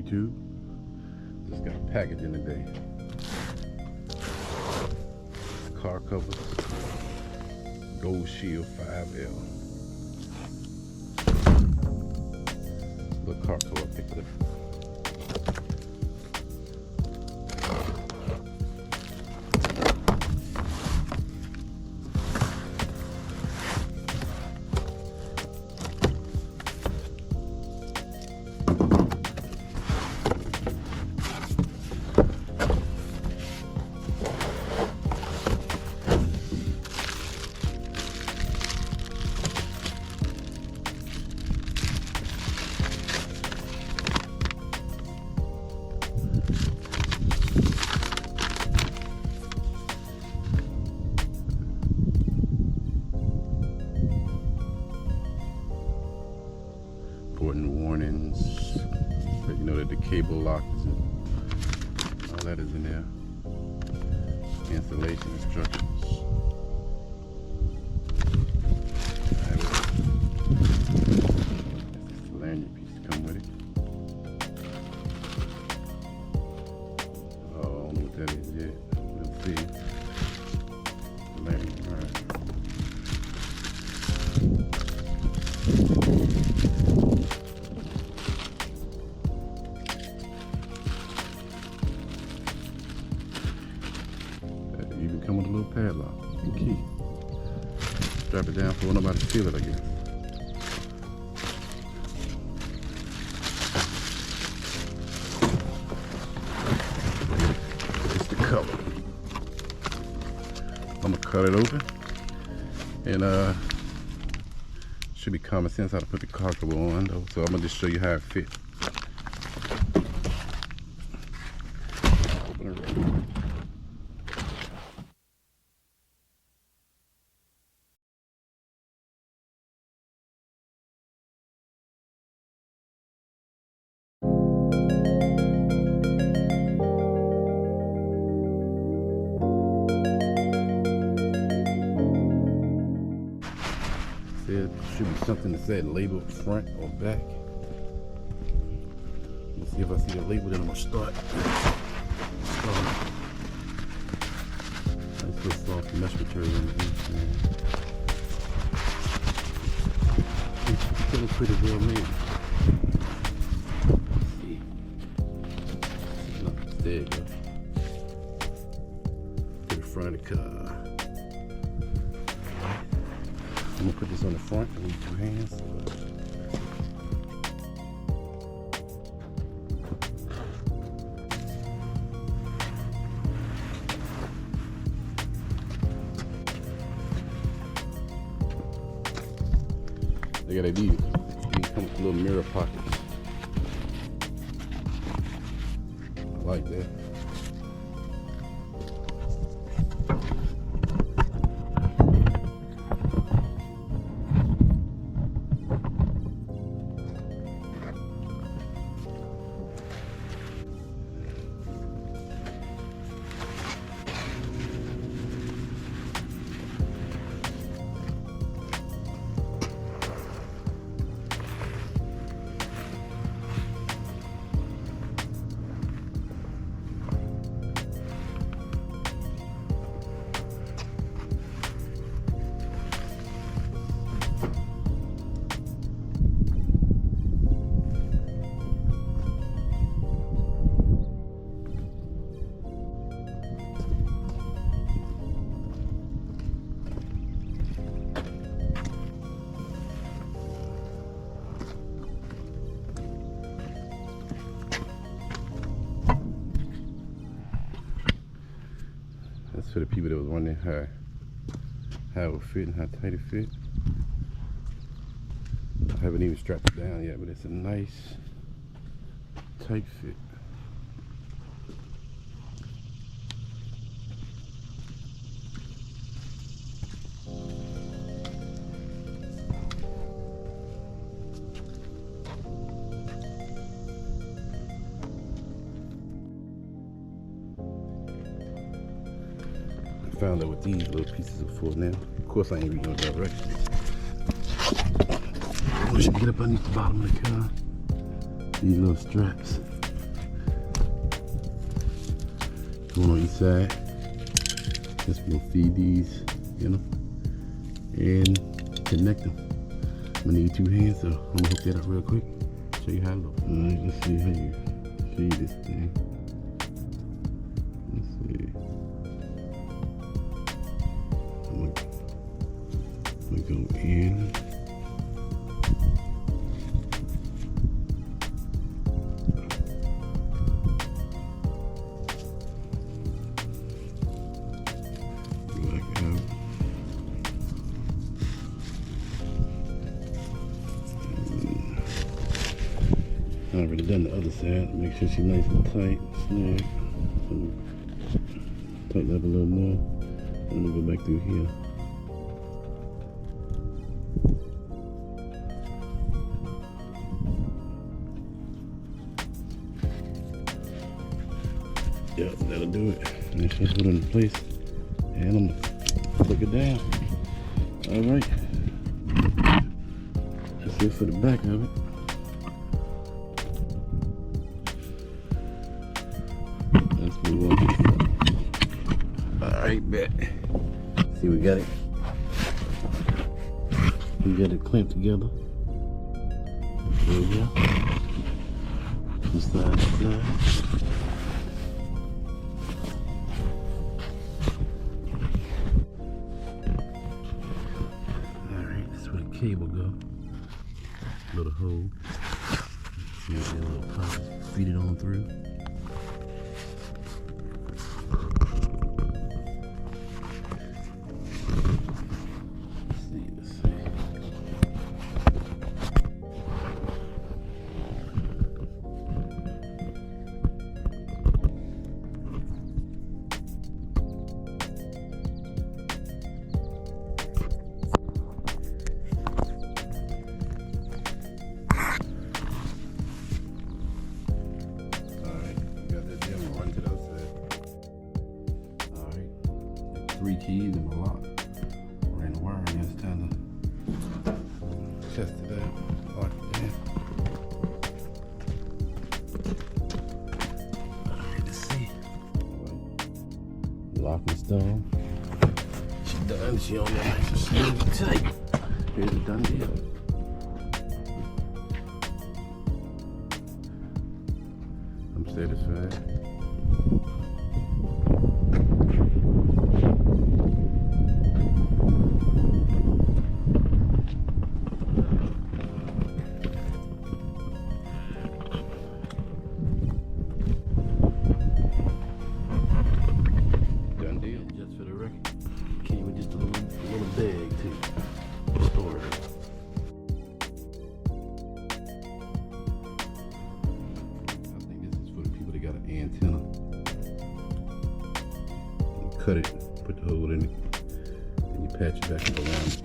YouTube. Just got a package in today. Car covers, Gold Shield 5L. Little car cover, I picked it up. Important warnings, let you know that the cable lock is in, all that is in there. Installation instructions. That's the lanyard piece to come with it. Oh, I don't know what that is yet. We'll see. The lanyard, alright. Even come with a little padlock and key. Strap it down for nobody to steal it, I guess. It's the cover. I'm gonna cut it open, and should be common sense how to put the car cover on though. So I'm gonna just show you how it fits. Open it right. There should be something that said label front or back. Let's see if I see the label, then I'm gonna start. Nice little soft mesh material in here. It's still pretty well made. Let's see. There you go. To the front of the car. I'm gonna put this on the front with 2 hands. They got these. These come with little mirror pockets. I like that. That's for the people that was wondering how it would fit and how tight it fit. I haven't even strapped it down yet, but it's a nice tight fit. Found out what these little pieces are for now. Of course I ain't reading no directions. Once you get up underneath the bottom of the car, these little straps One on each side. Just gonna feed these, you know, and connect them. I'm gonna need 2 hands, so I'm gonna hook that up real quick. Show you how it looks. Alright, let's see how you feed this thing. Let's see. I'm gonna go in. I already done the other side. Make sure she's nice and tight, snug. Tighten up a little more. I'm gonna go back through here. Yep, that'll do it. Let's just put it in place. And I'm gonna flick it down. Alright. That's it for the back of it. Let's move on to the front. Alright, bet. See, we got it. We got it clamped together. There we go. From side to side. Alright, that's where the cable go. Little hole. See, a little pop. Feed it on through. Three keys and a lock. Ran the wire and it's time to test it out. Lock it in. Alright, let's see. Lock installed. She's done. She on there nice and smooth and tight. Here's a done deal. I'm satisfied. Bag too. Store it. I think this is for the people that got an antenna. You cut it, put the hole in it, and you patch it back up around it.